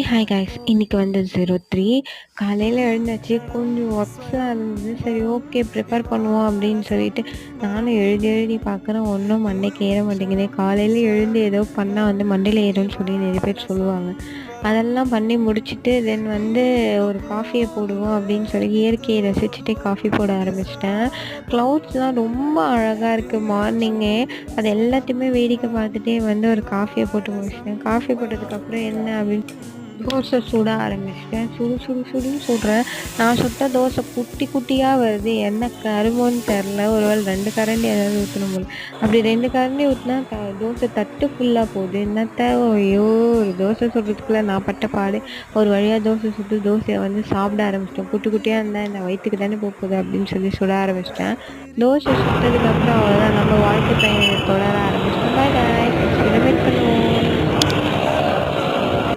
Hi guys, இன்னைக்கு வந்து 03 காலையில் எழுந்தாச்சு. கொஞ்சம் ஒர்க்ஸ்லாம் இருந்தது. சரி, ஓகே, ப்ரிப்பேர் பண்ணுவோம் அப்படின்னு சொல்லிட்டு நானும் எழுதி பார்க்குறேன். ஒன்றும் மண்டைக்கு ஏற மாட்டேங்குது. காலையில் எழுந்து ஏதோ பண்ணால் வந்து மண்டையில் ஏறும்னு சொல்லி நிறைய பேர் சொல்லுவாங்க. அதெல்லாம் பண்ணி முடிச்சுட்டு தென் வந்து ஒரு காஃபியை போடுவோம் அப்படின்னு சொல்லி இயற்கையை ரசிச்சுட்டே காஃபி போட ஆரம்பிச்சிட்டேன். க்ளவுட்ஸ்லாம் ரொம்ப அழகாக இருக்குது மார்னிங்கே. அது எல்லாத்தையுமே வேடிக்கை பார்த்துட்டே வந்து ஒரு காஃபியை போட்டு முடிச்சிட்டேன். காஃபி போட்டதுக்கப்புறம் என்ன அப்படின்னு தோசை சுட ஆரம்பிச்சிட்டேன். சுடுன்னு சுடுறேன். நான் சுட்ட தோசை குட்டி குட்டியாக வருது. என்ன கருமோன்னு தெரில. ஒருவேளை 2 கரண்டி ஏதாவது ஊற்றணும் போல. அப்படி 2 கரண்டி ஊற்றினா தோசை தட்டு ஃபுல்லாக போகுது. என்னத்த ஐயோ, ஒரு தோசை சுடுறதுக்குள்ள நான் பட்ட பாடு. ஒரு வழியாக தோசை சுட்டு தோசையை வந்து சாப்பிட ஆரம்பிச்சிட்டேன். குட்டி குட்டியாக இருந்தால் இந்த வயிற்றுக்கு தானே போகுது அப்படின்னு சொல்லி சுட ஆரம்பிச்சிட்டேன். தோசை சுட்டதுக்கப்புறம் அவ்வளோதான், நம்ம வாழ்க்கை பயணத்தை தொடர ஆரம்பிச்சிட்டோம். பாய் பாய்.